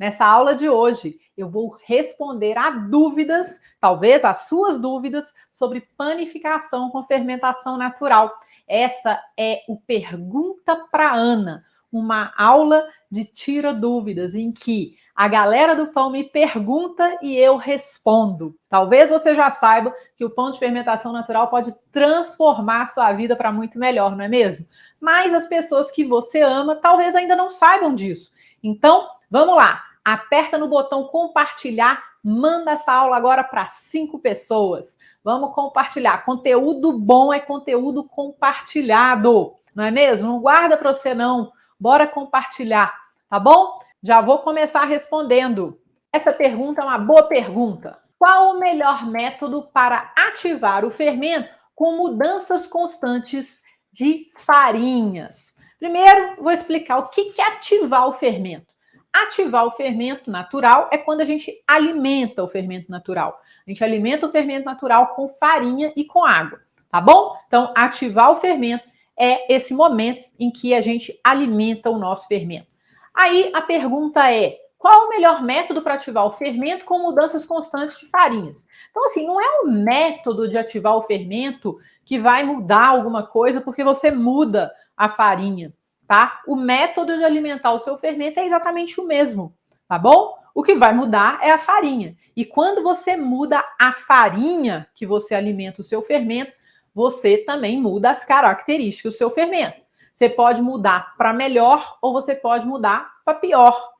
Nessa aula de hoje, eu vou responder a dúvidas, talvez as suas dúvidas, sobre panificação com fermentação natural. Essa é o Pergunta para Ana, uma aula de tira dúvidas, em que a galera do pão me pergunta e eu respondo. Talvez você já saiba que o pão de fermentação natural pode transformar sua vida para muito melhor, não é mesmo? Mas as pessoas que você ama talvez ainda não saibam disso. Então, vamos lá. Aperta no botão compartilhar, manda essa aula agora para 5 pessoas. Vamos compartilhar. Conteúdo bom é conteúdo compartilhado, não é mesmo? Não guarda para você não. Bora compartilhar, tá bom? Já vou começar respondendo. Essa pergunta é uma boa pergunta. Qual o melhor método para ativar o fermento com mudanças constantes de farinhas? Primeiro, vou explicar o que é ativar o fermento. Ativar o fermento natural é quando a gente alimenta o fermento natural. A gente alimenta o fermento natural com farinha e com água, tá bom? Então, ativar o fermento é esse momento em que a gente alimenta o nosso fermento. Aí a pergunta é: qual o melhor método para ativar o fermento com mudanças constantes de farinhas? Então, assim, não é um método de ativar o fermento que vai mudar alguma coisa porque você muda a farinha, tá? O método de alimentar o seu fermento é exatamente o mesmo, tá bom? O que vai mudar é a farinha. E quando você muda a farinha que você alimenta o seu fermento, você também muda as características do seu fermento. Você pode mudar para melhor ou você pode mudar para pior.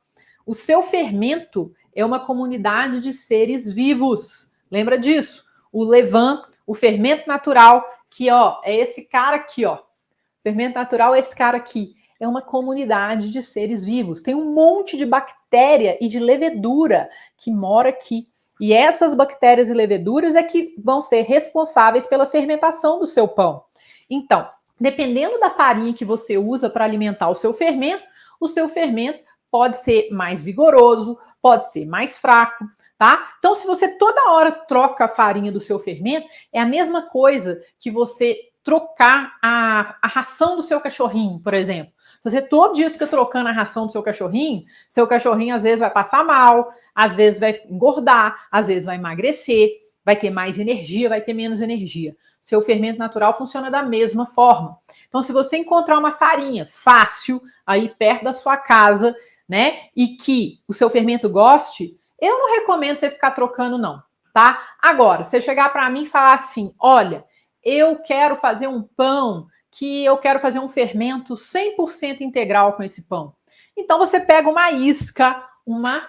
O seu fermento é uma comunidade de seres vivos. Lembra disso? O levain, o fermento natural, que ó, é esse cara aqui, ó. O fermento natural é esse cara aqui. É uma comunidade de seres vivos. Tem um monte de bactéria e de levedura que mora aqui. E essas bactérias e leveduras é que vão ser responsáveis pela fermentação do seu pão. Então, dependendo da farinha que você usa para alimentar o seu fermento pode ser mais vigoroso, pode ser mais fraco, tá? Então, se você toda hora troca a farinha do seu fermento, é a mesma coisa que você trocar a ração do seu cachorrinho, por exemplo. Se você todo dia fica trocando a ração do seu cachorrinho às vezes vai passar mal, às vezes vai engordar, às vezes vai emagrecer, vai ter mais energia, vai ter menos energia. Seu fermento natural funciona da mesma forma. Então, se você encontrar uma farinha fácil aí perto da sua casa, né, e que o seu fermento goste, eu não recomendo você ficar trocando não, tá? Agora, você chegar para mim e falar assim: olha, eu quero fazer um pão que eu quero fazer um fermento 100% integral com esse pão. Então você pega uma isca, uma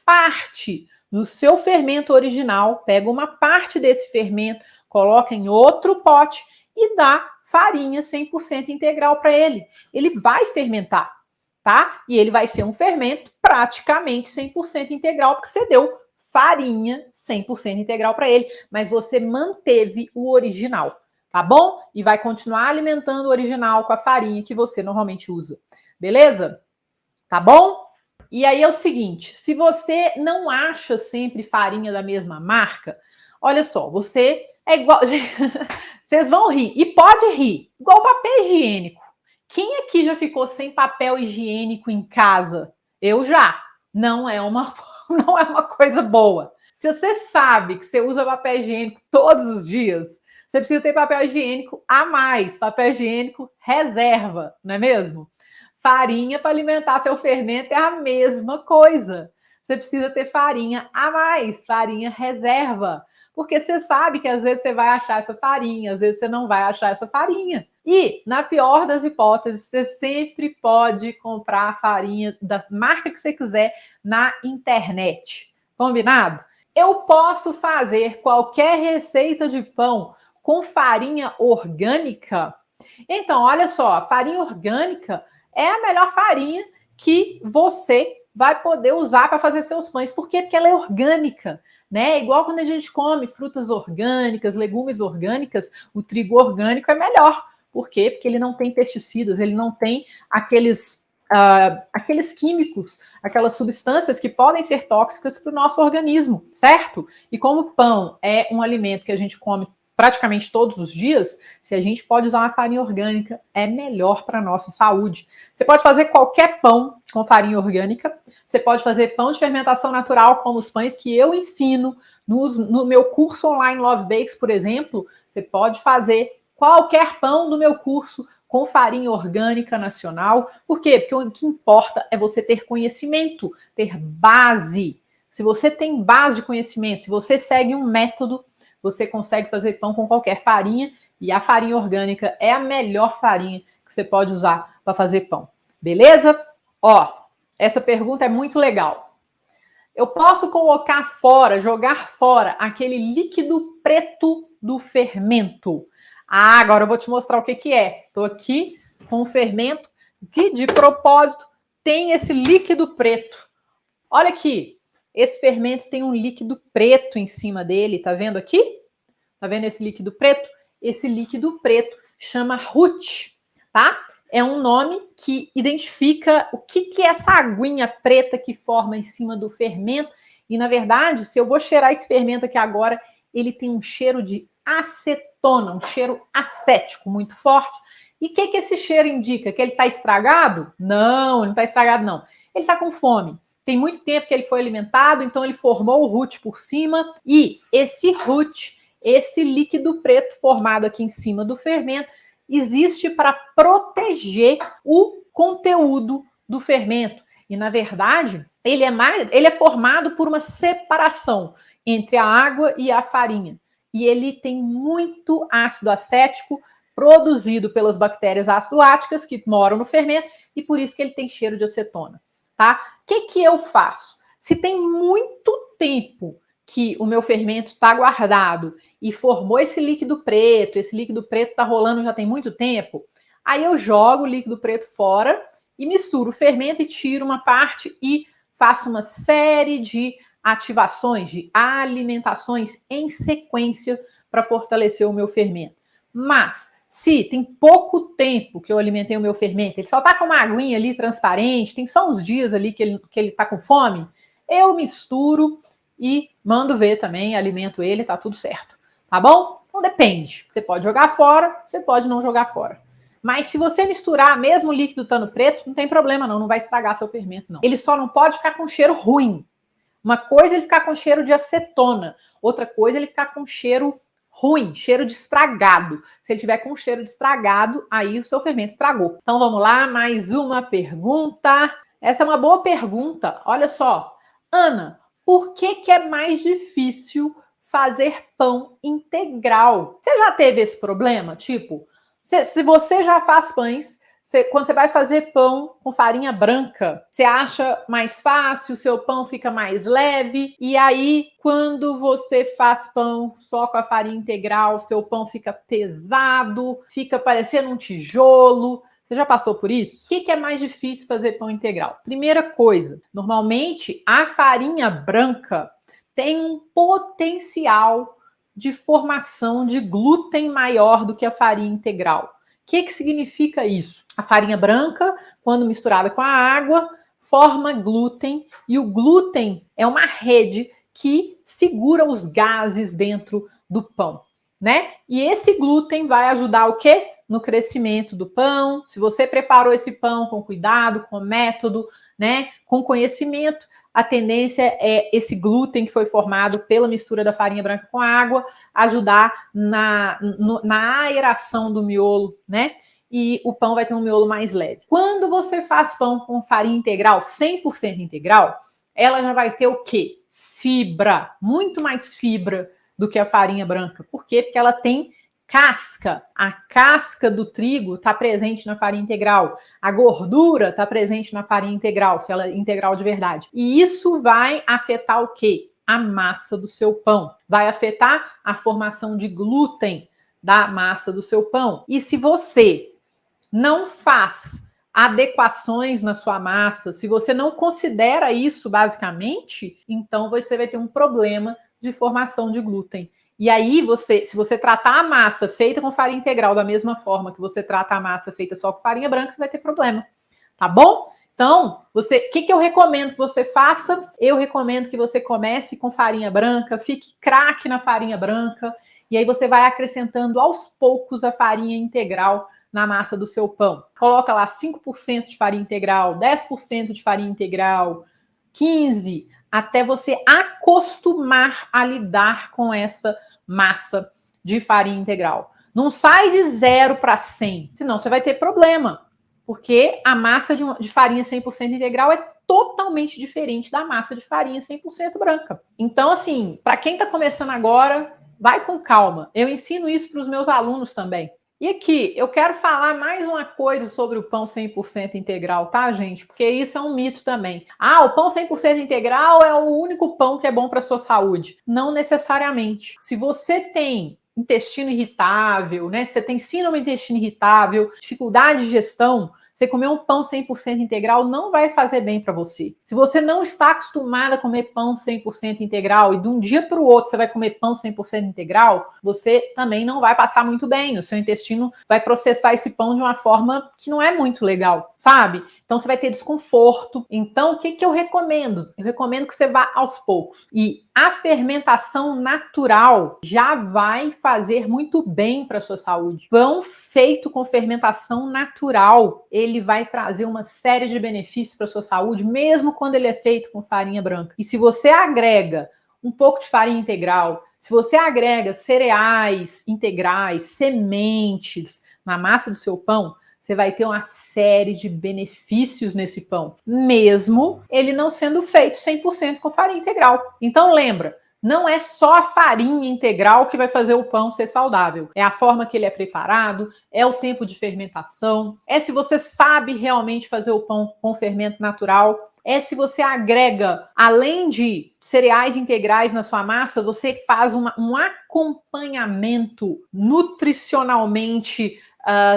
parte do seu fermento original, pega uma parte desse fermento, coloca em outro pote e dá farinha 100% integral para ele. Ele vai fermentar, tá? E ele vai ser um fermento praticamente 100% integral, porque você deu farinha 100% integral para ele, mas você manteve o original, tá bom? E vai continuar alimentando o original com a farinha que você normalmente usa, beleza? Tá bom? E aí é o seguinte, se você não acha sempre farinha da mesma marca, olha só, você é igual... Vocês vão rir, e pode rir, igual papel higiênico. Quem aqui já ficou sem papel higiênico em casa? Eu já. Não é uma coisa boa. Se você sabe que você usa papel higiênico todos os dias, você precisa ter papel higiênico a mais, papel higiênico reserva, não é mesmo? Farinha para alimentar seu fermento é a mesma coisa. Você precisa ter farinha a mais, farinha reserva. Porque você sabe que às vezes você vai achar essa farinha, às vezes você não vai achar essa farinha. E, na pior das hipóteses, você sempre pode comprar a farinha da marca que você quiser na internet. Combinado? Eu posso fazer qualquer receita de pão com farinha orgânica? Então, olha só, a farinha orgânica é a melhor farinha que você vai poder usar para fazer seus pães. Por quê? Porque ela é orgânica, né? Igual quando a gente come frutas orgânicas, legumes orgânicas, o trigo orgânico é melhor. Por quê? Porque ele não tem pesticidas, ele não tem aqueles químicos, aquelas substâncias que podem ser tóxicas para o nosso organismo, certo? E como o pão é um alimento que a gente come praticamente todos os dias, se a gente pode usar uma farinha orgânica, é melhor para a nossa saúde. Você pode fazer qualquer pão com farinha orgânica, você pode fazer pão de fermentação natural, como os pães que eu ensino no meu curso online Love Bakes, por exemplo. Você pode fazer qualquer pão do meu curso com farinha orgânica nacional. Por quê? Porque o que importa é você ter conhecimento, ter base. Se você tem base de conhecimento, se você segue um método, você consegue fazer pão com qualquer farinha, e a farinha orgânica é a melhor farinha que você pode usar para fazer pão. Beleza? Ó, essa pergunta é muito legal. Eu posso colocar fora, jogar fora aquele líquido preto do fermento? Ah, agora eu vou te mostrar o que que é. Estou aqui com o fermento que, de propósito, tem esse líquido preto. Olha aqui, esse fermento tem um líquido preto em cima dele, tá vendo aqui? Tá vendo esse líquido preto? Esse líquido preto chama RUT, tá? É um nome que identifica o que é essa aguinha preta que forma em cima do fermento. E, na verdade, se eu vou cheirar esse fermento aqui agora, ele tem um cheiro de acetona, um cheiro acético muito forte. E o que esse cheiro indica? Que ele está estragado? Não, ele não está estragado, não. Ele está com fome. Tem muito tempo que ele foi alimentado, então ele formou o RUT por cima. E esse RUT, esse líquido preto formado aqui em cima do fermento, existe para proteger o conteúdo do fermento. E, na verdade, ele é formado por uma separação entre a água e a farinha. E ele tem muito ácido acético produzido pelas bactérias ácido-láticas que moram no fermento, e por isso que ele tem cheiro de acetona, tá? O que eu faço? Se tem muito tempo que o meu fermento está guardado e formou esse líquido preto está rolando já tem muito tempo, aí eu jogo o líquido preto fora e misturo o fermento e tiro uma parte e faço uma série de ativações, de alimentações em sequência para fortalecer o meu fermento. Mas, se tem pouco tempo que eu alimentei o meu fermento, ele só está com uma aguinha ali transparente, tem só uns dias ali que ele está com fome, eu misturo e mando ver também, alimento ele, tá tudo certo. Tá bom? Então depende. Você pode jogar fora, você pode não jogar fora. Mas se você misturar mesmo o líquido estando preto, não tem problema não vai estragar seu fermento não. Ele só não pode ficar com cheiro ruim. Uma coisa é ele ficar com cheiro de acetona, outra coisa é ele ficar com cheiro ruim, cheiro de estragado. Se ele tiver com cheiro de estragado, aí o seu fermento estragou. Então vamos lá, mais uma pergunta. Essa é uma boa pergunta. Olha só. Ana, por que é mais difícil fazer pão integral? Você já teve esse problema? Tipo, se você já faz pães, quando você vai fazer pão com farinha branca, você acha mais fácil, o seu pão fica mais leve, e aí quando você faz pão só com a farinha integral, seu pão fica pesado, fica parecendo um tijolo. Você já passou por isso? O que é mais difícil fazer pão integral? Primeira coisa, normalmente a farinha branca tem um potencial de formação de glúten maior do que a farinha integral. O que significa isso? A farinha branca, quando misturada com a água, forma glúten, e o glúten é uma rede que segura os gases dentro do pão, né? E esse glúten vai ajudar o quê? No crescimento do pão. Se você preparou esse pão com cuidado, com método, né, com conhecimento, a tendência é esse glúten que foi formado pela mistura da farinha branca com a água ajudar na aeração do miolo, né? E o pão vai ter um miolo mais leve. Quando você faz pão com farinha integral, 100% integral, ela já vai ter o quê? Fibra, muito mais fibra do que a farinha branca. Por quê? Porque ela tem casca. A casca do trigo está presente na farinha integral. A gordura está presente na farinha integral, se ela é integral de verdade. E isso vai afetar o quê? A massa do seu pão. Vai afetar a formação de glúten da massa do seu pão. E se você não faz adequações na sua massa, se você não considera isso basicamente, então você vai ter um problema de formação de glúten. E aí, se você tratar a massa feita com farinha integral da mesma forma que você trata a massa feita só com farinha branca, você vai ter problema, tá bom? Então, o que eu recomendo que você faça? Eu recomendo que você comece com farinha branca, fique craque na farinha branca, e aí você vai acrescentando aos poucos a farinha integral na massa do seu pão. Coloca lá 5% de farinha integral, 10% de farinha integral, 15%, até você acostumar a lidar com essa massa de farinha integral. Não sai de 0 para 100, senão você vai ter problema, porque a massa de farinha 100% integral é totalmente diferente da massa de farinha 100% branca. Então, assim, para quem está começando agora, vai com calma. Eu ensino isso para os meus alunos também. E aqui, eu quero falar mais uma coisa sobre o pão 100% integral, tá, gente? Porque isso é um mito também. Ah, o pão 100% integral é o único pão que é bom para a sua saúde. Não necessariamente. Se você tem intestino irritável, né? Se você tem síndrome do intestino irritável, dificuldade de digestão, você comer um pão 100% integral não vai fazer bem para você. Se você não está acostumada a comer pão 100% integral e de um dia para o outro você vai comer pão 100% integral, você também não vai passar muito bem. O seu intestino vai processar esse pão de uma forma que não é muito legal, sabe? Então você vai ter desconforto. Então o que eu recomendo? Eu recomendo que você vá aos poucos. E a fermentação natural já vai fazer muito bem para a sua saúde. Pão feito com fermentação natural, ele vai trazer uma série de benefícios para a sua saúde, mesmo quando ele é feito com farinha branca. E se você agrega um pouco de farinha integral, se você agrega cereais integrais, sementes na massa do seu pão, você vai ter uma série de benefícios nesse pão, mesmo ele não sendo feito 100% com farinha integral. Então lembra, não é só a farinha integral que vai fazer o pão ser saudável. É a forma que ele é preparado, é o tempo de fermentação, é se você sabe realmente fazer o pão com fermento natural, é se você agrega, além de cereais integrais na sua massa, você faz um acompanhamento nutricionalmente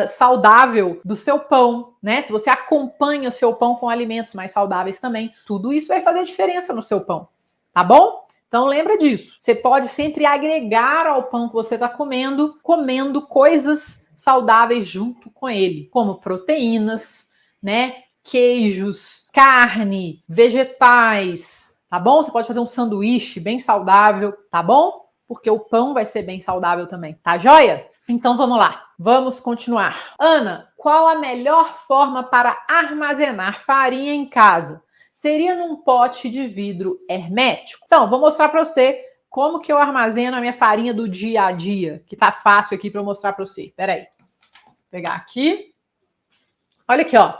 saudável do seu pão, né? Se você acompanha o seu pão com alimentos mais saudáveis também, tudo isso vai fazer diferença no seu pão, tá bom? Então lembra disso. Você pode sempre agregar ao pão que você está comendo coisas saudáveis junto com ele, como proteínas, né? Queijos, carne, vegetais, tá bom? Você pode fazer um sanduíche bem saudável, tá bom? Porque o pão vai ser bem saudável também, tá joia? Então vamos lá, vamos continuar. Ana, qual a melhor forma para armazenar farinha em casa? Seria num pote de vidro hermético? Então, vou mostrar para você como que eu armazeno a minha farinha do dia a dia, que tá fácil aqui para eu mostrar para você. Peraí, vou pegar aqui. Olha aqui, ó.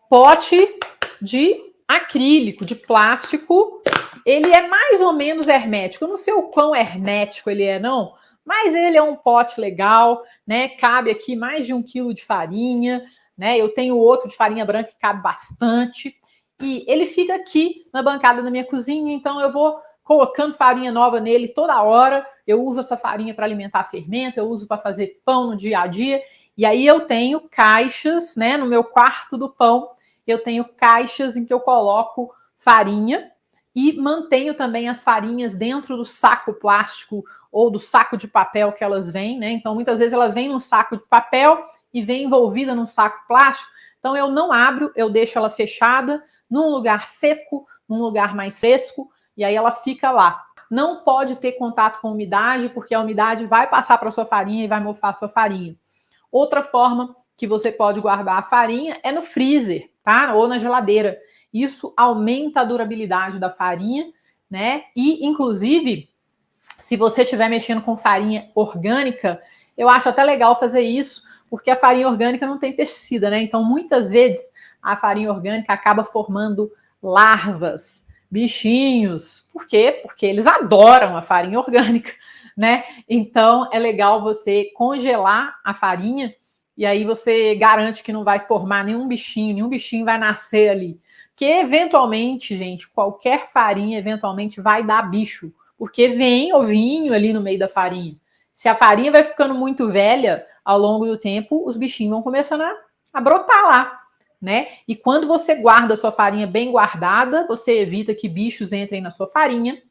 Pote de acrílico, de plástico. Ele é mais ou menos hermético. Eu não sei o quão hermético ele é, não. Mas ele é um pote legal, né? Cabe aqui mais de 1 quilo de farinha, né? Eu tenho outro de farinha branca que cabe bastante. E ele fica aqui na bancada da minha cozinha, então eu vou colocando farinha nova nele toda hora. Eu uso essa farinha para alimentar fermento, eu uso para fazer pão no dia a dia. E aí eu tenho caixas, né? No meu quarto do pão, eu tenho caixas em que eu coloco farinha e mantenho também as farinhas dentro do saco plástico ou do saco de papel que elas vêm, né? Então, muitas vezes ela vem num saco de papel e vem envolvida num saco plástico. Então, eu não abro, eu deixo ela fechada num lugar seco, num lugar mais fresco, e aí ela fica lá. Não pode ter contato com umidade, porque a umidade vai passar para a sua farinha e vai mofar a sua farinha. Outra forma que você pode guardar a farinha é no freezer, tá? Ou na geladeira. Isso aumenta a durabilidade da farinha, né? E, inclusive, se você estiver mexendo com farinha orgânica, eu acho até legal fazer isso, porque a farinha orgânica não tem pesticida, né? Então, muitas vezes, a farinha orgânica acaba formando larvas, bichinhos. Por quê? Porque eles adoram a farinha orgânica, né? Então, é legal você congelar a farinha e aí você garante que não vai formar nenhum bichinho vai nascer ali. Porque, eventualmente, gente, qualquer farinha, eventualmente, vai dar bicho. Porque vem ovinho ali no meio da farinha. Se a farinha vai ficando muito velha, ao longo do tempo, os bichinhos vão começando a brotar lá, né? E quando você guarda a sua farinha bem guardada, você evita que bichos entrem na sua farinha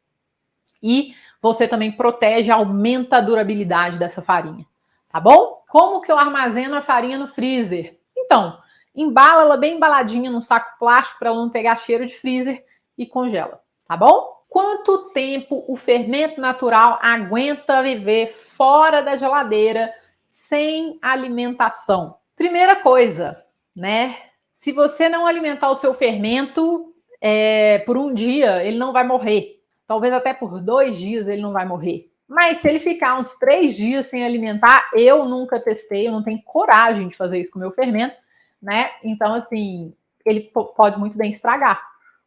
e você também protege, aumenta a durabilidade dessa farinha, tá bom? Como que eu armazeno a farinha no freezer? Então, embala ela bem embaladinha num saco plástico para ela não pegar cheiro de freezer e congela, tá bom? Quanto tempo o fermento natural aguenta viver fora da geladeira sem alimentação? Primeira coisa, né? Se você não alimentar o seu fermento por um dia, ele não vai morrer. Talvez até por 2 dias ele não vai morrer. Mas se ele ficar uns 3 dias sem alimentar, eu nunca testei, eu não tenho coragem de fazer isso com o meu fermento, né? Então, assim, ele pode muito bem estragar.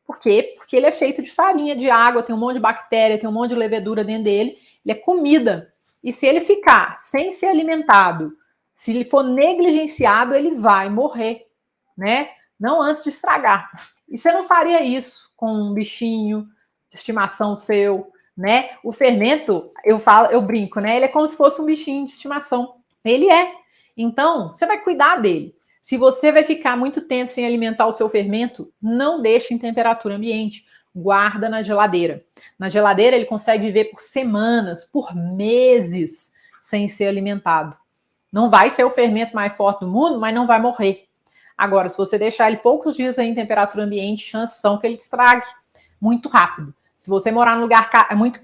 Por quê? Porque ele é feito de farinha, de água, tem um monte de bactéria, tem um monte de levedura dentro dele, ele é comida. E se ele ficar sem ser alimentado, se ele for negligenciado, ele vai morrer, né? Não antes de estragar. E você não faria isso com um bichinho de estimação seu, né? O fermento, eu brinco, né? Ele é como se fosse um bichinho de estimação. Ele é. Então, você vai cuidar dele. Se você vai ficar muito tempo sem alimentar o seu fermento, não deixe em temperatura ambiente. Guarda na geladeira. Na geladeira ele consegue viver por semanas, por meses, sem ser alimentado. Não vai ser o fermento mais forte do mundo, mas não vai morrer. Agora, se você deixar ele poucos dias aí em temperatura ambiente, chances são que ele estrague muito rápido. Se você morar num lugar muito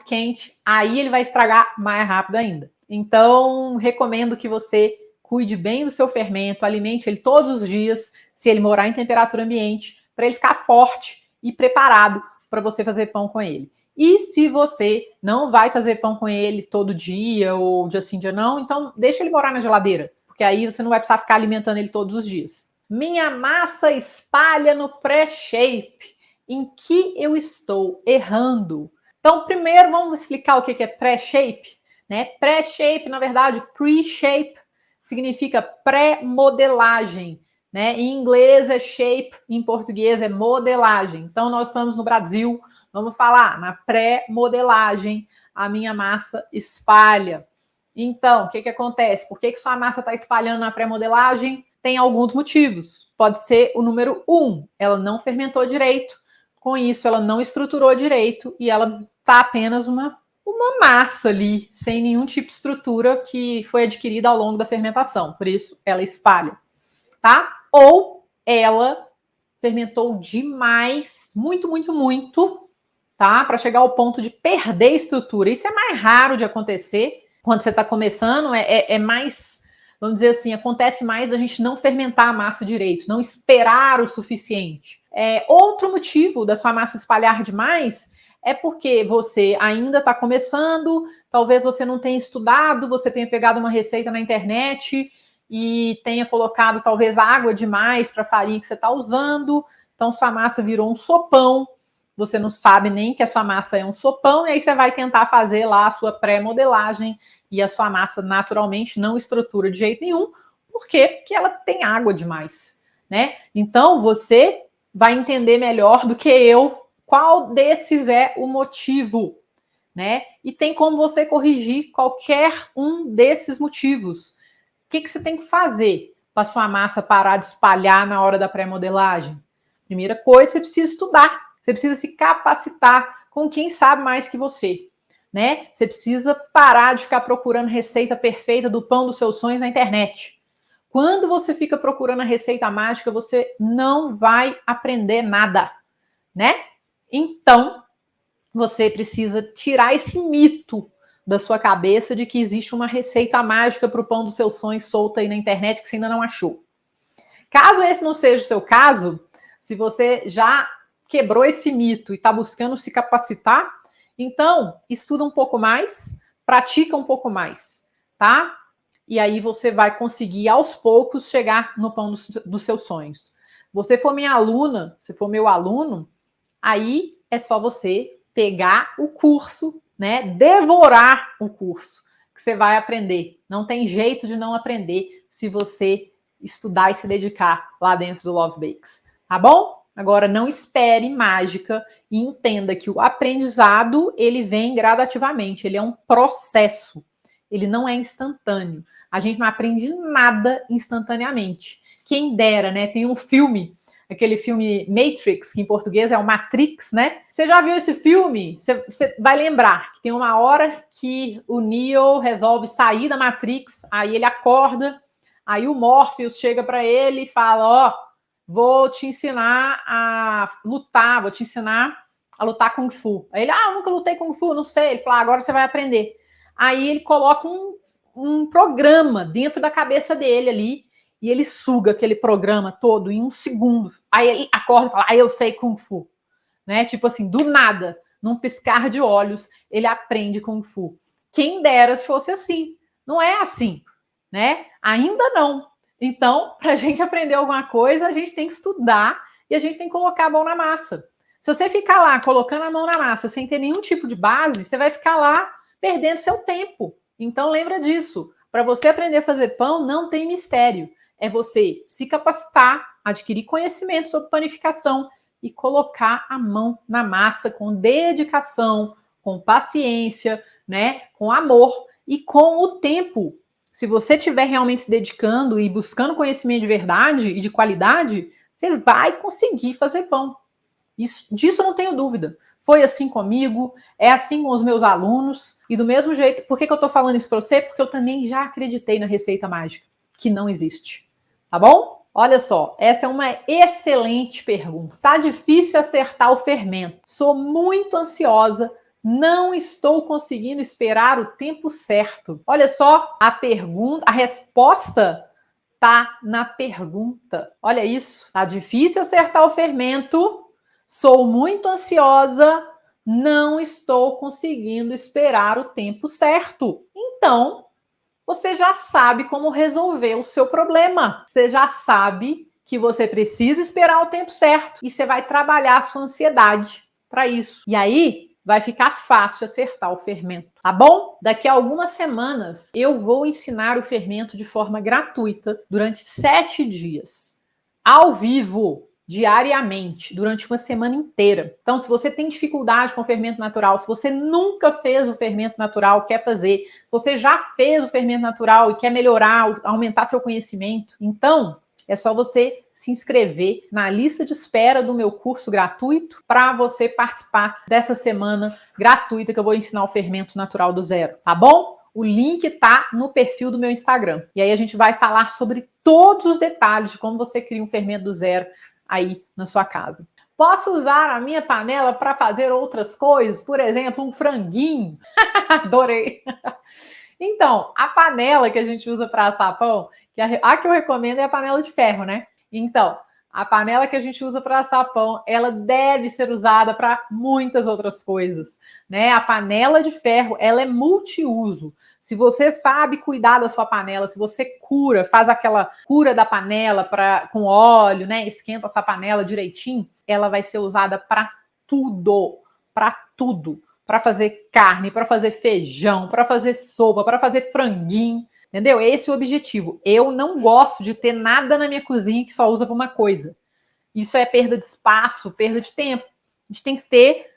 quente, aí ele vai estragar mais rápido ainda. Então, recomendo que você cuide bem do seu fermento, alimente ele todos os dias, se ele morar em temperatura ambiente, para ele ficar forte e preparado para você fazer pão com ele. E se você não vai fazer pão com ele todo dia, ou dia sim, dia não, então deixa ele morar na geladeira, porque aí você não vai precisar ficar alimentando ele todos os dias. Minha massa espalha no pré-shape. Em que eu estou errando? Então, primeiro vamos explicar o que é pré-shape, né? Pré-shape, na verdade, pre-shape significa pré-modelagem, né? Em inglês é shape, em português é modelagem. Então, nós estamos no Brasil, vamos falar na pré-modelagem, a minha massa espalha. Então, o que acontece? Por que sua massa está espalhando na pré-modelagem? Tem alguns motivos. Pode ser o número 1, ela não fermentou direito, com isso ela não estruturou direito e ela está apenas uma massa ali, sem nenhum tipo de estrutura que foi adquirida ao longo da fermentação. Por isso, ela espalha, tá? Ou ela fermentou demais, muito, muito, muito, tá? Para chegar ao ponto de perder estrutura. Isso é mais raro de acontecer. Quando você está começando, é mais, vamos dizer assim, acontece mais da gente não fermentar a massa direito, não esperar o suficiente. Outro motivo da sua massa espalhar demais é porque você ainda está começando, talvez você não tenha estudado, você tenha pegado uma receita na internet e tenha colocado talvez água demais para a farinha que você está usando, então sua massa virou um sopão, você não sabe nem que a sua massa é um sopão, e aí você vai tentar fazer lá a sua pré-modelagem e a sua massa naturalmente não estrutura de jeito nenhum. Por quê? Porque ela tem água demais, né? Então você vai entender melhor do que eu qual desses é o motivo, né? E tem como você corrigir qualquer um desses motivos. O que você tem que fazer para sua massa parar de espalhar na hora da pré-modelagem? Primeira coisa, você precisa estudar. Você precisa se capacitar com quem sabe mais que você, né? Você precisa parar de ficar procurando receita perfeita do pão dos seus sonhos na internet. Quando você fica procurando a receita mágica, você não vai aprender nada, né? Então, você precisa tirar esse mito da sua cabeça de que existe uma receita mágica para o pão dos seus sonhos solta aí na internet que você ainda não achou. Caso esse não seja o seu caso, se você já quebrou esse mito e está buscando se capacitar, então estuda um pouco mais, pratica um pouco mais, tá? E aí você vai conseguir aos poucos chegar no pão dos seus sonhos. Você for minha aluna, se for meu aluno, aí é só você pegar o curso, né? Devorar o curso que você vai aprender. Não tem jeito de não aprender se você estudar e se dedicar lá dentro do Love Bakes, tá bom? Agora, não espere mágica e entenda que o aprendizado, ele vem gradativamente, ele é um processo, ele não é instantâneo. A gente não aprende nada instantaneamente. Quem dera, né? Tem um filme, aquele filme Matrix, que em português é o Matrix, né? Você já viu esse filme? Você vai lembrar que tem uma hora que o Neo resolve sair da Matrix, aí ele acorda, Aí o Morpheus chega para ele e fala, ó, vou te ensinar a lutar, vou te ensinar a lutar Kung Fu. Aí ele, eu nunca lutei Kung Fu, não sei. Ele fala, agora você vai aprender. Aí ele coloca um programa dentro da cabeça dele ali, e ele suga aquele programa todo em 1 segundo. Aí ele acorda e fala, eu sei Kung Fu. Né? Tipo assim, do nada, num piscar de olhos, ele aprende Kung Fu. Quem dera se fosse assim. Não é assim, né? Ainda não. Então, para a gente aprender alguma coisa, a gente tem que estudar e a gente tem que colocar a mão na massa. Se você ficar lá colocando a mão na massa sem ter nenhum tipo de base, você vai ficar lá perdendo seu tempo. Então, lembra disso. Para você aprender a fazer pão, não tem mistério. É você se capacitar, adquirir conhecimento sobre panificação e colocar a mão na massa com dedicação, com paciência, né, com amor e com o tempo. Se você estiver realmente se dedicando e buscando conhecimento de verdade e de qualidade, você vai conseguir fazer pão. Disso eu não tenho dúvida. Foi assim comigo, é assim com os meus alunos, e do mesmo jeito, por que eu estou falando isso para você? Porque eu também já acreditei na receita mágica, que não existe. Tá bom? Olha só, essa é uma excelente pergunta. Tá difícil acertar o fermento. Sou muito ansiosa, não estou conseguindo esperar o tempo certo. Olha só, a resposta tá na pergunta. Olha isso, tá difícil acertar o fermento. Sou muito ansiosa, não estou conseguindo esperar o tempo certo. Então, você já sabe como resolver o seu problema. Você já sabe que você precisa esperar o tempo certo e você vai trabalhar a sua ansiedade para isso. E aí vai ficar fácil acertar o fermento, tá bom? Daqui a algumas semanas eu vou ensinar o fermento de forma gratuita durante 7 dias, ao vivo, diariamente, durante uma semana inteira. Então, se você tem dificuldade com o fermento natural, se você nunca fez o fermento natural, quer fazer, se você já fez o fermento natural e quer melhorar, aumentar seu conhecimento, então é só você se inscrever na lista de espera do meu curso gratuito para você participar dessa semana gratuita que eu vou ensinar o fermento natural do zero, tá bom? O link tá no perfil do meu Instagram. E aí a gente vai falar sobre todos os detalhes de como você cria um fermento do zero aí na sua casa. Posso usar a minha panela para fazer outras coisas? Por exemplo, um franguinho? Adorei! Então, a panela que a gente usa para assar pão, a que eu recomendo é a panela de ferro, né? Então, a panela que a gente usa para assar pão, ela deve ser usada para muitas outras coisas, né? A panela de ferro, ela é multiuso. Se você sabe cuidar da sua panela, se você faz aquela cura da panela com óleo, né? Esquenta essa panela direitinho, ela vai ser usada para tudo, para tudo. Para fazer carne, para fazer feijão, para fazer sopa, para fazer franguinho. Entendeu? Esse é o objetivo. Eu não gosto de ter nada na minha cozinha que só usa para uma coisa. Isso é perda de espaço, perda de tempo. A gente tem que ter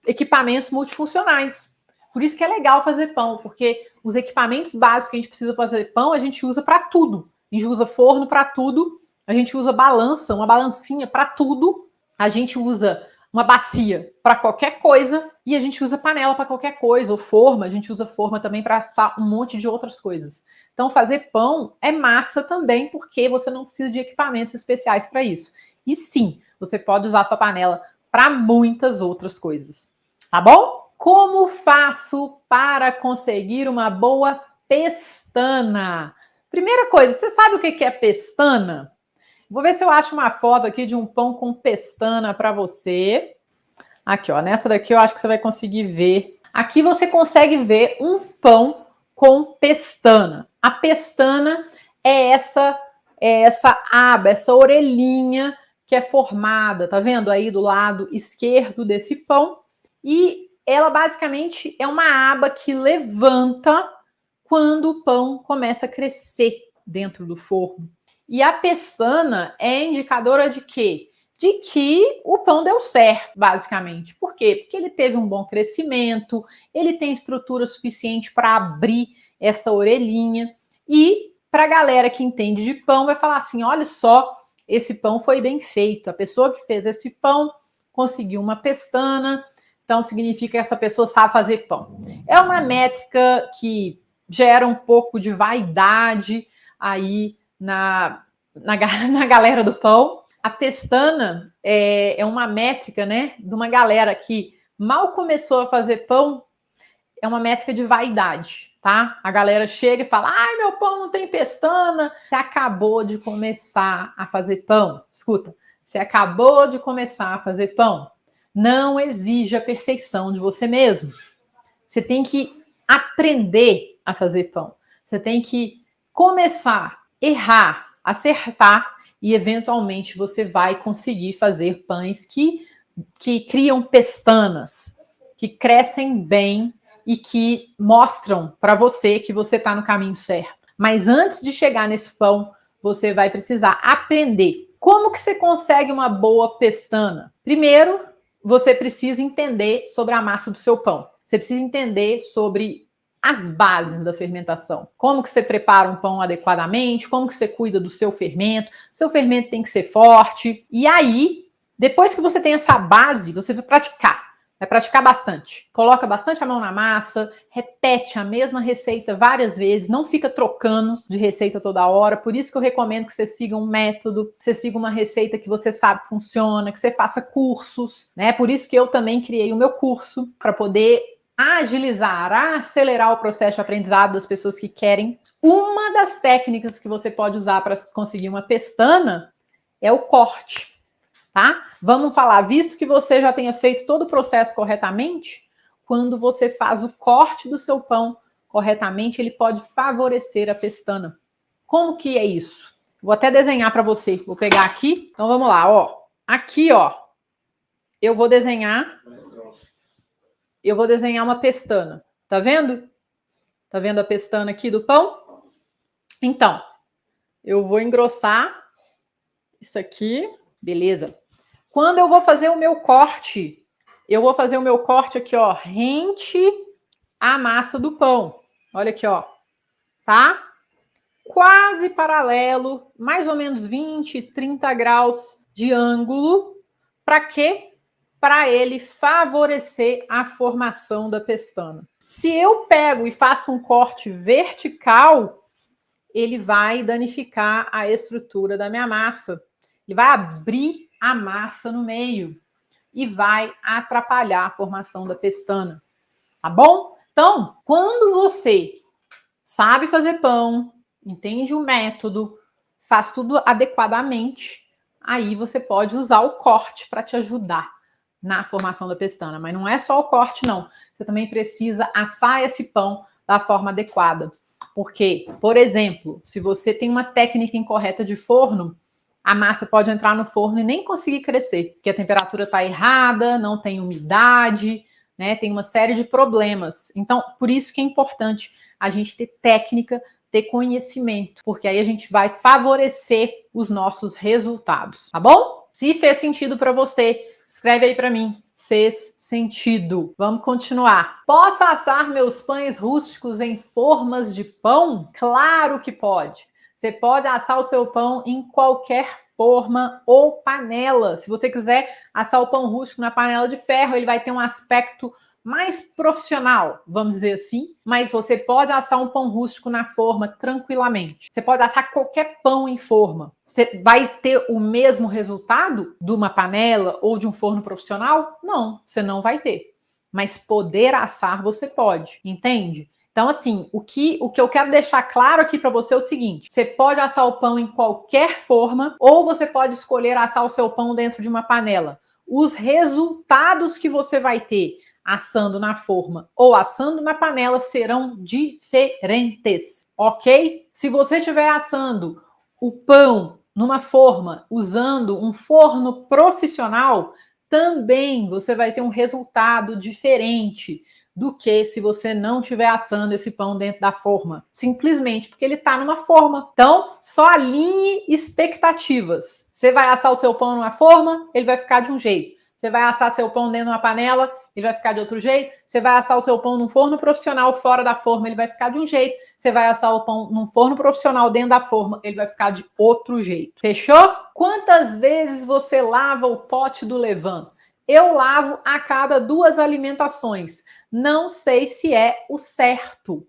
equipamentos multifuncionais. Por isso que é legal fazer pão, porque os equipamentos básicos que a gente precisa fazer pão, a gente usa para tudo. A gente usa forno para tudo, a gente usa balança, uma balancinha para tudo, a gente usa uma bacia para qualquer coisa e a gente usa panela para qualquer coisa, ou forma, a gente usa forma também para assar um monte de outras coisas. Então, fazer pão é massa também, porque você não precisa de equipamentos especiais para isso. E sim, você pode usar sua panela para muitas outras coisas. Tá bom? Como faço para conseguir uma boa pestana? Primeira coisa, você sabe o que é pestana? Vou ver se eu acho uma foto aqui de um pão com pestana para você. Aqui, ó, nessa daqui eu acho que você vai conseguir ver. Aqui você consegue ver um pão com pestana. A pestana é essa aba, essa orelhinha que é formada, tá vendo aí do lado esquerdo desse pão? E ela basicamente é uma aba que levanta quando o pão começa a crescer dentro do forno. E a pestana é indicadora de quê? De que o pão deu certo, basicamente. Por quê? Porque ele teve um bom crescimento, ele tem estrutura suficiente para abrir essa orelhinha. E para a galera que entende de pão, vai falar assim: olha só, esse pão foi bem feito. A pessoa que fez esse pão conseguiu uma pestana, então significa que essa pessoa sabe fazer pão. É uma métrica que gera um pouco de vaidade aí na galera do pão. A pestana é uma métrica, né, de uma galera que mal começou a fazer pão, é uma métrica de vaidade, tá? A galera chega e fala, ai, meu pão não tem pestana. Você acabou de começar a fazer pão. Escuta, você acabou de começar a fazer pão. Não exija a perfeição de você mesmo. Você tem que aprender a fazer pão. Você tem que começar, errar, acertar e eventualmente você vai conseguir fazer pães que criam pestanas, que crescem bem e que mostram para você que você está no caminho certo. Mas antes de chegar nesse pão, você vai precisar aprender. Como que você consegue uma boa pestana? Primeiro, você precisa entender sobre a massa do seu pão. Você precisa entender sobre as bases da fermentação. Como que você prepara um pão adequadamente, como que você cuida do seu fermento. Seu fermento tem que ser forte. E aí, depois que você tem essa base, você vai praticar. Vai praticar bastante. Coloca bastante a mão na massa, repete a mesma receita várias vezes, não fica trocando de receita toda hora. Por isso que eu recomendo que você siga um método, que você siga uma receita que você sabe que funciona, que você faça cursos, né? Por isso que eu também criei o meu curso para poder agilizar, acelerar o processo de aprendizado das pessoas que querem. Uma das técnicas que você pode usar para conseguir uma pestana é o corte. Tá? Vamos falar, visto que você já tenha feito todo o processo corretamente, quando você faz o corte do seu pão corretamente, ele pode favorecer a pestana. Como que é isso? Vou até desenhar para você. Vou pegar aqui. Então vamos lá, ó. Aqui, ó. Eu vou desenhar uma pestana. Tá vendo? Tá vendo a pestana aqui do pão? Então, eu vou engrossar isso aqui. Beleza. Quando eu vou fazer o meu corte, aqui, ó, rente à massa do pão. Olha aqui, ó, tá? Quase paralelo, mais ou menos 20, 30 graus de ângulo. Para quê? Para ele favorecer a formação da pestana. Se eu pego e faço um corte vertical, ele vai danificar a estrutura da minha massa. Ele vai abrir a massa no meio e vai atrapalhar a formação da pestana, tá bom? Então, quando você sabe fazer pão, entende o método, faz tudo adequadamente, aí você pode usar o corte para te ajudar na formação da pestana. Mas não é só o corte, não. Você também precisa assar esse pão da forma adequada. Porque, por exemplo, se você tem uma técnica incorreta de forno, a massa pode entrar no forno e nem conseguir crescer, porque a temperatura está errada, não tem umidade, né? Tem uma série de problemas. Então, por isso que é importante a gente ter técnica, ter conhecimento, porque aí a gente vai favorecer os nossos resultados, tá bom? Se fez sentido para você, escreve aí para mim. Fez sentido. Vamos continuar. Posso assar meus pães rústicos em formas de pão? Claro que pode. Você pode assar o seu pão em qualquer forma ou panela. Se você quiser assar o pão rústico na panela de ferro, ele vai ter um aspecto mais profissional, vamos dizer assim, mas você pode assar um pão rústico na forma tranquilamente. Você pode assar qualquer pão em forma. Você vai ter o mesmo resultado de uma panela ou de um forno profissional? Não, você não vai ter. Mas poder assar você pode, entende? Então, assim, o que eu quero deixar claro aqui para você é o seguinte: você pode assar o pão em qualquer forma, ou você pode escolher assar o seu pão dentro de uma panela. Os resultados que você vai ter assando na forma ou assando na panela serão diferentes, ok? Se você estiver assando o pão numa forma usando um forno profissional, também você vai ter um resultado diferente do que se você não estiver assando esse pão dentro da forma, simplesmente porque ele está numa forma. Então, só alinhe expectativas. Você vai assar o seu pão numa forma, ele vai ficar de um jeito. Você vai assar seu pão dentro de uma panela, ele vai ficar de outro jeito. Você vai assar o seu pão num forno profissional fora da forma, ele vai ficar de um jeito. Você vai assar o pão num forno profissional dentro da forma, ele vai ficar de outro jeito. Fechou? Quantas vezes você lava o pote do levain? Eu lavo a cada 2 alimentações. Não sei se é o certo.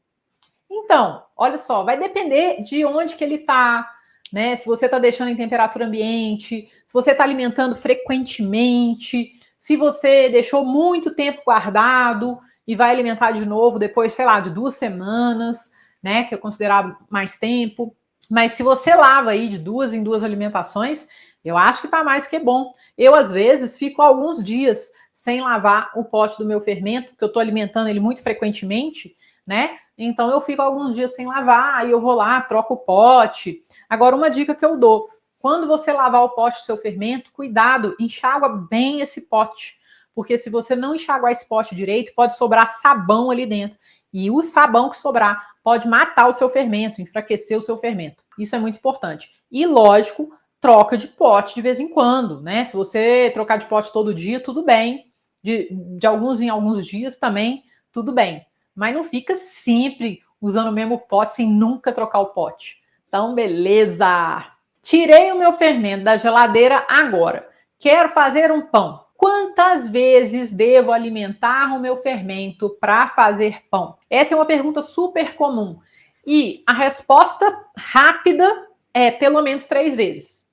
Então, olha só, vai depender de onde que ele está, né? Se você está deixando em temperatura ambiente, se você está alimentando frequentemente, se você deixou muito tempo guardado e vai alimentar de novo depois, sei lá, de 2 semanas, né? Que é considerado mais tempo. Mas se você lava aí de 2 em 2 alimentações, eu acho que tá mais que bom. Eu, às vezes, fico alguns dias sem lavar o pote do meu fermento, porque eu estou alimentando ele muito frequentemente, né? Então eu fico alguns dias sem lavar, aí eu vou lá, troco o pote. Agora, uma dica que eu dou: quando você lavar o pote do seu fermento, cuidado, enxágua bem esse pote. Porque se você não enxaguar esse pote direito, pode sobrar sabão ali dentro. E o sabão que sobrar pode matar o seu fermento, enfraquecer o seu fermento. Isso é muito importante. E, lógico, troca de pote de vez em quando, né? Se você trocar de pote todo dia, tudo bem. De alguns em alguns dias também, tudo bem. Mas não fica sempre usando o mesmo pote sem nunca trocar o pote. Então, beleza! Tirei o meu fermento da geladeira agora. Quero fazer um pão. Quantas vezes devo alimentar o meu fermento para fazer pão? Essa é uma pergunta super comum. E a resposta rápida é pelo menos 3 vezes.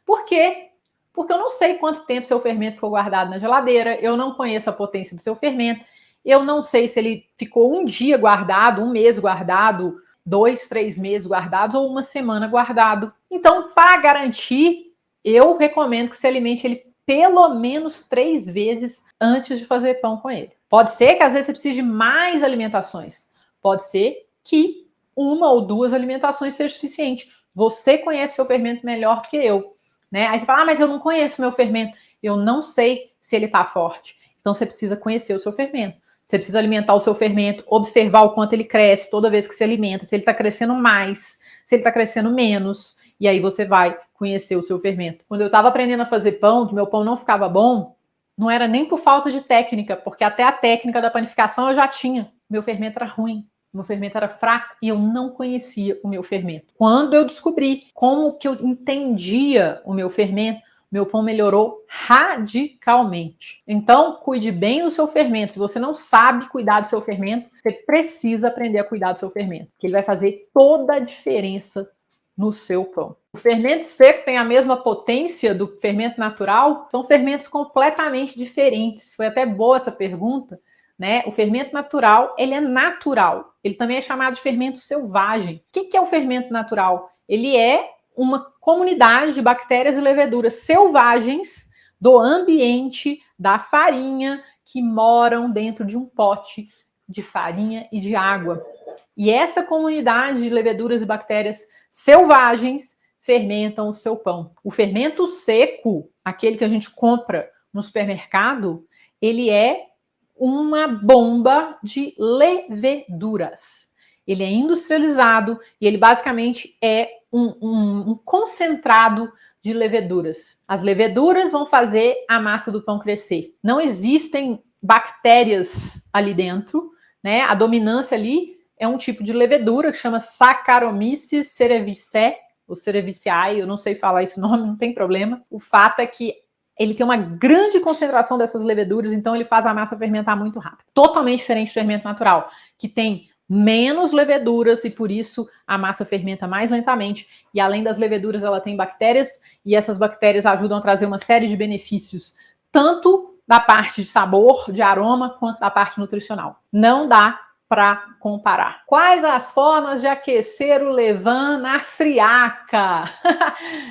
Por quê? Porque eu não sei quanto tempo seu fermento ficou guardado na geladeira, eu não conheço a potência do seu fermento, eu não sei se ele ficou um dia guardado, um mês guardado, 2, 3 meses guardados ou uma semana guardado. Então, para garantir, eu recomendo que você alimente ele pelo menos 3 vezes antes de fazer pão com ele. Pode ser que às vezes você precise de mais alimentações. Pode ser que 1 ou 2 alimentações seja suficiente. Você conhece seu fermento melhor que eu, né? Aí você fala, mas eu não conheço o meu fermento. Eu não sei se ele está forte. Então você precisa conhecer o seu fermento. Você precisa alimentar o seu fermento, observar o quanto ele cresce toda vez que se alimenta, se ele está crescendo mais, se ele está crescendo menos, e aí você vai conhecer o seu fermento. Quando eu estava aprendendo a fazer pão, que meu pão não ficava bom, não era nem por falta de técnica, porque até a técnica da panificação eu já tinha. Meu fermento era ruim, meu fermento era fraco e eu não conhecia o meu fermento. Quando eu descobri como que eu entendia o meu fermento, meu pão melhorou radicalmente. Então, cuide bem do seu fermento. Se você não sabe cuidar do seu fermento, você precisa aprender a cuidar do seu fermento, que ele vai fazer toda a diferença no seu pão. O fermento seco tem a mesma potência do fermento natural? São fermentos completamente diferentes. Foi até boa essa pergunta, né? O fermento natural, ele é natural. Ele também é chamado de fermento selvagem. O que é o fermento natural? Ele é uma comunidade de bactérias e leveduras selvagens do ambiente da farinha que moram dentro de um pote de farinha e de água. E essa comunidade de leveduras e bactérias selvagens fermentam o seu pão. O fermento seco, aquele que a gente compra no supermercado, ele é uma bomba de leveduras. Ele é industrializado e ele basicamente é um concentrado de leveduras. As leveduras vão fazer a massa do pão crescer. Não existem bactérias ali dentro, né? A dominância ali é um tipo de levedura que chama Saccharomyces cerevisiae, ou cerevisiae, eu não sei falar esse nome, não tem problema. O fato é que ele tem uma grande concentração dessas leveduras, então ele faz a massa fermentar muito rápido. Totalmente diferente do fermento natural, que tem menos leveduras e por isso a massa fermenta mais lentamente. E além das leveduras, ela tem bactérias e essas bactérias ajudam a trazer uma série de benefícios, tanto da parte de sabor, de aroma, quanto da parte nutricional. Não dá para comparar. Quais as formas de aquecer o levain na friaca?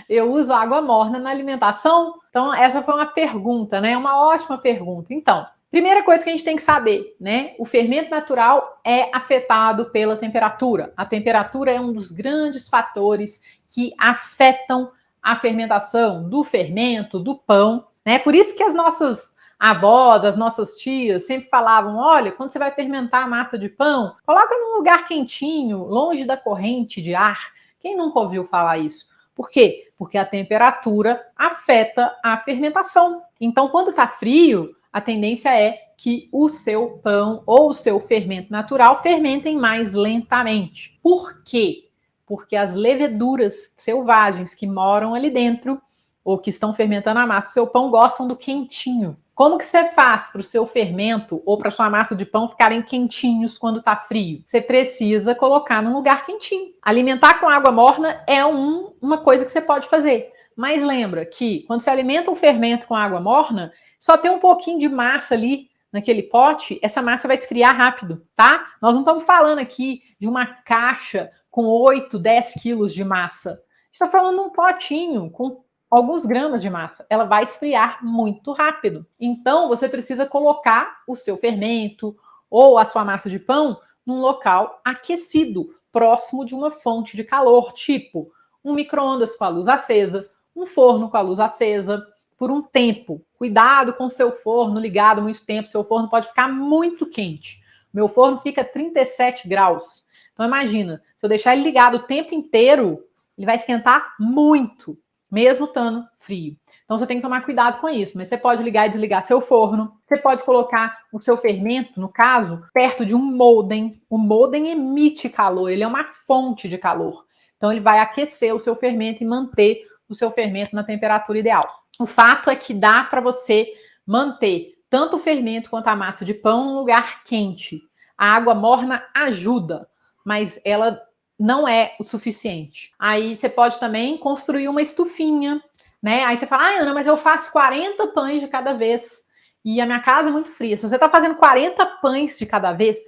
Eu uso água morna na alimentação? Então, essa foi uma pergunta, né? Uma ótima pergunta. Então, primeira coisa que a gente tem que saber, né? O fermento natural é afetado pela temperatura. A temperatura é um dos grandes fatores que afetam a fermentação do fermento, do pão, né? Por isso que as nossas avós, as nossas tias sempre falavam, olha, quando você vai fermentar a massa de pão, coloca num lugar quentinho, longe da corrente de ar. Quem nunca ouviu falar isso? Por quê? Porque a temperatura afeta a fermentação. Então, quando está frio, a tendência é que o seu pão ou o seu fermento natural fermentem mais lentamente. Por quê? Porque as leveduras selvagens que moram ali dentro ou que estão fermentando a massa do seu pão gostam do quentinho. Como que você faz para o seu fermento ou para sua massa de pão ficarem quentinhos quando está frio? Você precisa colocar num lugar quentinho. Alimentar com água morna é uma coisa que você pode fazer. Mas lembra que quando você alimenta um fermento com água morna, só tem um pouquinho de massa ali naquele pote, essa massa vai esfriar rápido, tá? Nós não estamos falando aqui de uma caixa com 8, 10 quilos de massa. A gente está falando de um potinho com alguns gramas de massa. Ela vai esfriar muito rápido. Então, você precisa colocar o seu fermento ou a sua massa de pão num local aquecido, próximo de uma fonte de calor, tipo um micro-ondas com a luz acesa, um forno com a luz acesa, por um tempo. Cuidado com o seu forno ligado muito tempo, seu forno pode ficar muito quente. Meu forno fica 37 graus. Então imagina, se eu deixar ele ligado o tempo inteiro, ele vai esquentar muito, mesmo estando frio. Então você tem que tomar cuidado com isso, mas você pode ligar e desligar seu forno, você pode colocar o seu fermento, no caso, perto de um modem. O modem emite calor, ele é uma fonte de calor. Então ele vai aquecer o seu fermento e manter o seu fermento na temperatura ideal. O fato é que dá para você manter tanto o fermento quanto a massa de pão num lugar quente. A água morna ajuda, mas ela não é o suficiente. Aí você pode também construir uma estufinha, né? Aí você fala, Ana, mas eu faço 40 pães de cada vez e a minha casa é muito fria. Se você está fazendo 40 pães de cada vez,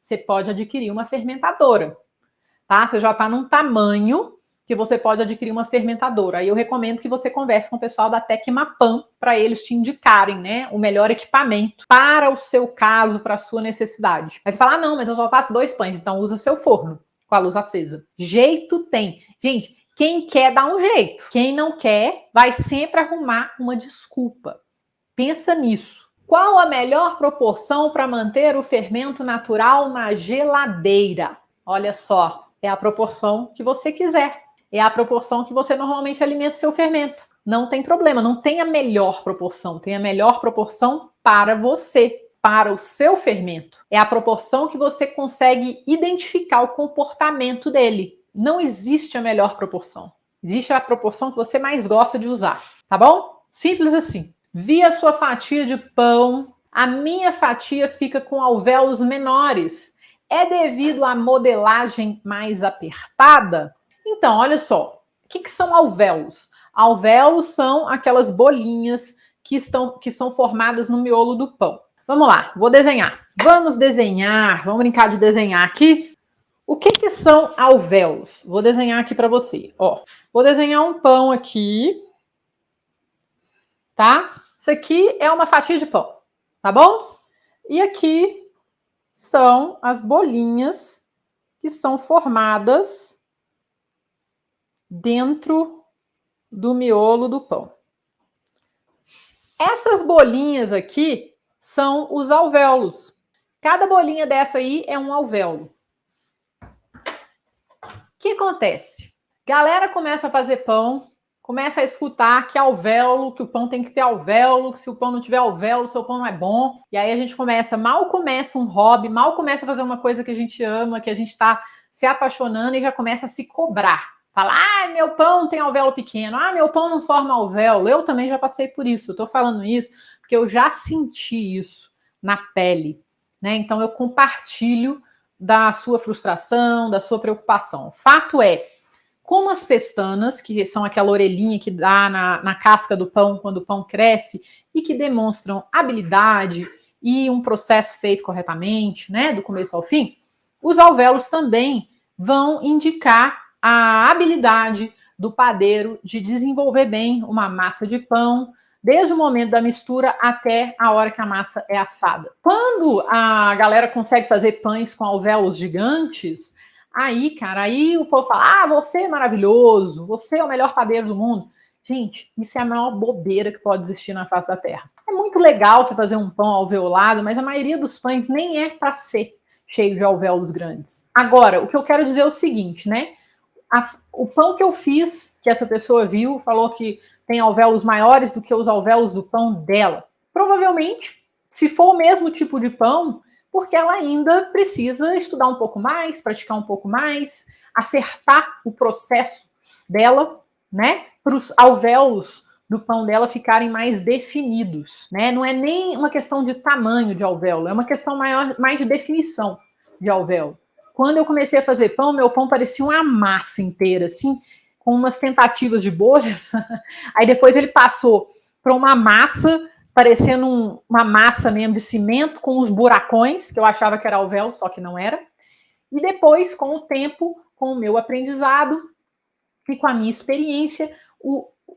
você pode adquirir uma fermentadora, tá? Você já está num tamanho que você pode adquirir uma fermentadora. Aí eu recomendo que você converse com o pessoal da Tecmapan para eles te indicarem, né, o melhor equipamento para o seu caso, para a sua necessidade. Aí você fala, não, mas eu só faço 2 pães, então usa seu forno com a luz acesa. Jeito tem. Gente, quem quer dá um jeito. Quem não quer vai sempre arrumar uma desculpa. Pensa nisso. Qual a melhor proporção para manter o fermento natural na geladeira? Olha só, é a proporção que você quiser. É a proporção que você normalmente alimenta o seu fermento. Não tem problema, não tem a melhor proporção. Tem a melhor proporção para você, para o seu fermento. É a proporção que você consegue identificar o comportamento dele. Não existe a melhor proporção. Existe a proporção que você mais gosta de usar, tá bom? Simples assim. Vi a sua fatia de pão, a minha fatia fica com alvéolos menores. É devido à modelagem mais apertada? Então, olha só, o que são alvéolos? Alvéolos são aquelas bolinhas que são formadas no miolo do pão. Vamos lá, vou desenhar. Vamos desenhar, vamos brincar de desenhar aqui. O que são alvéolos? Vou desenhar aqui para você. Ó, vou desenhar um pão aqui, tá? Isso aqui é uma fatia de pão, tá bom? E aqui são as bolinhas que são formadas dentro do miolo do pão. Essas bolinhas aqui são os alvéolos. Cada bolinha dessa aí é um alvéolo. O que acontece? Galera começa a fazer pão, começa a escutar que alvéolo, que o pão tem que ter alvéolo, que se o pão não tiver alvéolo, seu pão não é bom. E aí a gente mal começa um hobby, mal começa a fazer uma coisa que a gente ama, que a gente está se apaixonando e já começa a se cobrar. Fala, meu pão tem alvéolo pequeno, meu pão não forma alvéolo. Eu também já passei por isso, eu tô falando isso porque eu já senti isso na pele, né? Então eu compartilho da sua frustração, da sua preocupação. O fato é, como as pestanas, que são aquela orelhinha que dá na casca do pão quando o pão cresce e que demonstram habilidade e um processo feito corretamente, né, do começo ao fim, os alvéolos também vão indicar a habilidade do padeiro de desenvolver bem uma massa de pão, desde o momento da mistura até a hora que a massa é assada. Quando a galera consegue fazer pães com alvéolos gigantes, aí, cara, aí o povo fala, você é maravilhoso, você é o melhor padeiro do mundo. Gente, isso é a maior bobeira que pode existir na face da Terra. É muito legal você fazer um pão alveolado, mas a maioria dos pães nem é para ser cheio de alvéolos grandes. Agora, o que eu quero dizer é o seguinte, né? O pão que eu fiz, que essa pessoa viu, falou que tem alvéolos maiores do que os alvéolos do pão dela. Provavelmente, se for o mesmo tipo de pão, porque ela ainda precisa estudar um pouco mais, praticar um pouco mais, acertar o processo dela, né, para os alvéolos do pão dela ficarem mais definidos, né? Não é nem uma questão de tamanho de alvéolo, é uma questão mais de definição de alvéolo. Quando eu comecei a fazer pão, meu pão parecia uma massa inteira, assim, com umas tentativas de bolhas. Aí depois ele passou para uma massa, parecendo uma massa mesmo de cimento, com os buracões, que eu achava que era alvéolo, só que não era. E depois, com o tempo, com o meu aprendizado e com a minha experiência,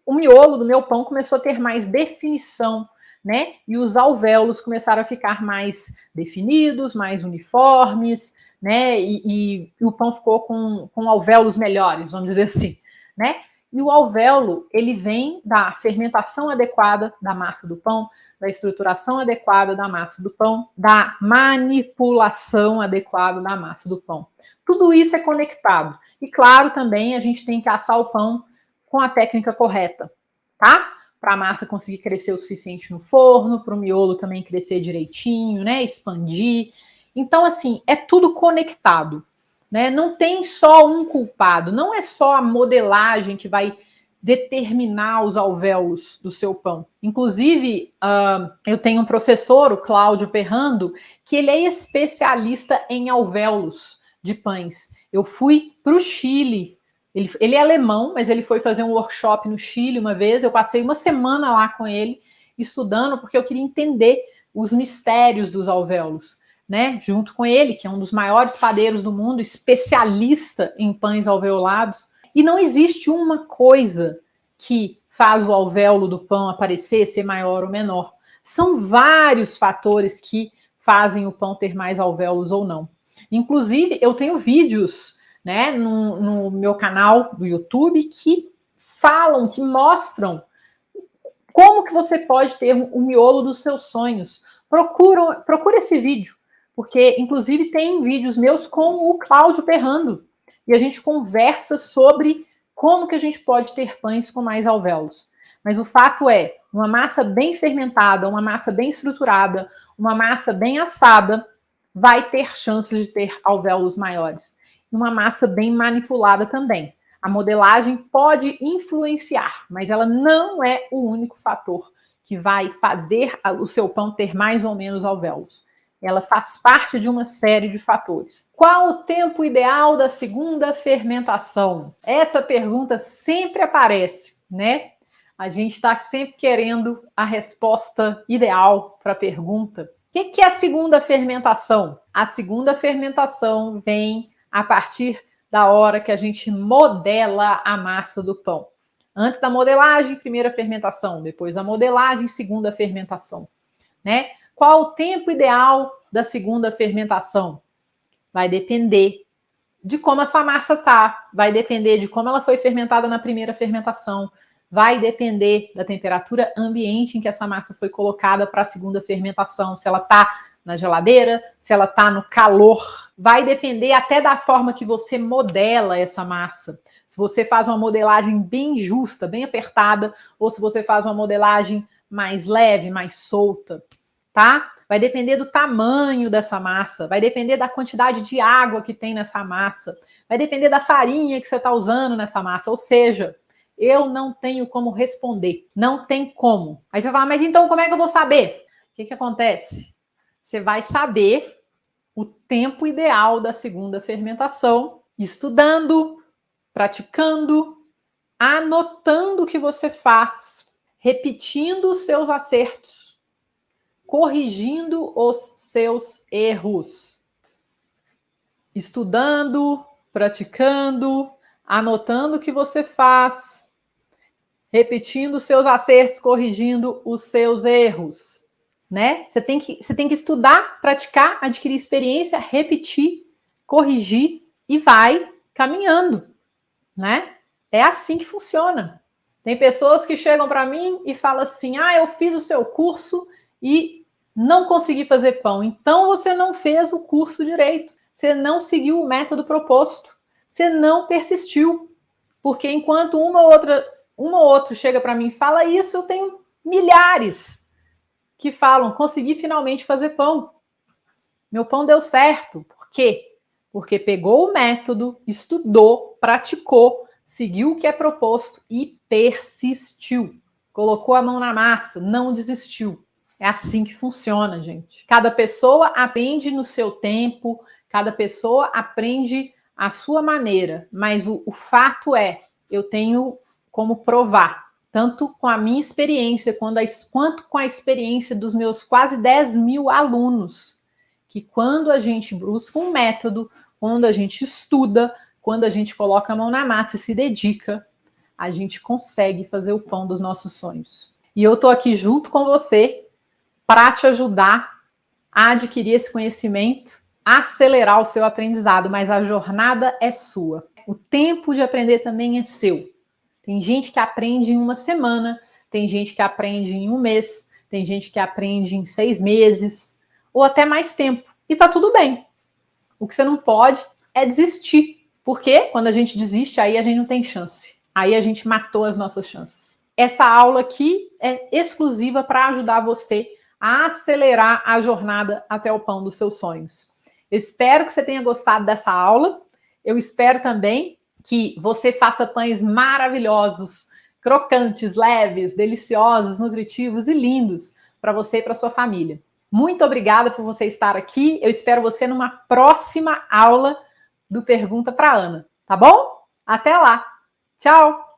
o miolo do meu pão começou a ter mais definição, né? E os alvéolos começaram a ficar mais definidos, mais uniformes, né? E o pão ficou com alvéolos melhores, vamos dizer assim, né? E o alvéolo, ele vem da fermentação adequada da massa do pão, da estruturação adequada da massa do pão, da manipulação adequada da massa do pão. Tudo isso é conectado. E claro, também a gente tem que assar o pão com a técnica correta, tá? Para a massa conseguir crescer o suficiente no forno, para o miolo também crescer direitinho, né? Expandir. Então, assim, é tudo conectado, né? Não tem só um culpado, não é só a modelagem que vai determinar os alvéolos do seu pão. Inclusive, eu tenho um professor, o Cláudio Perrando, que ele é especialista em alvéolos de pães. Eu fui para o Chile. Ele é alemão, mas ele foi fazer um workshop no Chile uma vez. Eu passei uma semana lá com ele, estudando, porque eu queria entender os mistérios dos alvéolos, né? Junto com ele, que é um dos maiores padeiros do mundo, especialista em pães alveolados. E não existe uma coisa que faz o alvéolo do pão aparecer, ser maior ou menor. São vários fatores que fazem o pão ter mais alvéolos ou não. Inclusive, eu tenho vídeos, né, no meu canal do YouTube que falam, que mostram como que você pode ter o miolo dos seus sonhos. Procura esse vídeo, porque inclusive tem vídeos meus com o Cláudio Perrando, e a gente conversa sobre como que a gente pode ter pães com mais alvéolos. Mas o fato é, uma massa bem fermentada, uma massa bem estruturada, uma massa bem assada, vai ter chances de ter alvéolos maiores. Uma massa bem manipulada também. A modelagem pode influenciar, mas ela não é o único fator que vai fazer o seu pão ter mais ou menos alvéolos. Ela faz parte de uma série de fatores. Qual o tempo ideal da segunda fermentação? Essa pergunta sempre aparece, né? A gente está sempre querendo a resposta ideal para a pergunta. O que é a segunda fermentação? A segunda fermentação vem a partir da hora que a gente modela a massa do pão. Antes da modelagem, primeira fermentação. Depois da modelagem, segunda fermentação, né? Qual o tempo ideal da segunda fermentação? Vai depender de como a sua massa tá, vai depender de como ela foi fermentada na primeira fermentação, vai depender da temperatura ambiente em que essa massa foi colocada para a segunda fermentação, se ela está na geladeira, se ela está no calor, vai depender até da forma que você modela essa massa. Se você faz uma modelagem bem justa, bem apertada, ou se você faz uma modelagem mais leve, mais solta, tá? Vai depender do tamanho dessa massa, vai depender da quantidade de água que tem nessa massa, vai depender da farinha que você está usando nessa massa, ou seja, eu não tenho como responder, não tem como. Aí você vai falar, mas então como é que eu vou saber? O que acontece? Você vai saber o tempo ideal da segunda fermentação, estudando, praticando, anotando o que você faz, repetindo os seus acertos, corrigindo os seus erros, estudando, praticando, anotando o que você faz, repetindo os seus acertos, corrigindo os seus erros, né? Você tem que estudar, praticar, adquirir experiência, repetir, corrigir e vai caminhando, né? É assim que funciona. Tem pessoas que chegam para mim e falam assim: ah, eu fiz o seu curso e não consegui fazer pão. Então você não fez o curso direito. Você não seguiu o método proposto. Você não persistiu. Porque enquanto uma ou outra chega para mim e fala isso, eu tenho milhares que falam: consegui finalmente fazer pão. Meu pão deu certo. Por quê? Porque pegou o método, estudou, praticou, seguiu o que é proposto e persistiu. colocou a mão na massa, não desistiu. É assim que funciona, gente. Cada pessoa aprende no seu tempo, cada pessoa aprende à sua maneira, mas o fato é, eu tenho como provar, tanto com a minha experiência quanto com a experiência dos meus quase 10 mil alunos, que quando a gente busca um método, quando a gente estuda, quando a gente coloca a mão na massa e se dedica, a gente consegue fazer o pão dos nossos sonhos. E eu tô aqui junto com você para te ajudar a adquirir esse conhecimento, acelerar o seu aprendizado, mas a jornada é sua. O tempo de aprender também é seu. Tem gente que aprende em uma semana, tem gente que aprende em um mês, tem gente que aprende em 6 meses, ou até mais tempo. E tá tudo bem. O que você não pode é desistir. Porque quando a gente desiste, aí a gente não tem chance. Aí a gente matou as nossas chances. Essa aula aqui é exclusiva para ajudar você a acelerar a jornada até o pão dos seus sonhos. Eu espero que você tenha gostado dessa aula. Eu espero também que você faça pães maravilhosos, crocantes, leves, deliciosos, nutritivos e lindos para você e para sua família. Muito obrigada por você estar aqui. Eu espero você numa próxima aula do Pergunta para Ana, tá bom? Até lá. Tchau.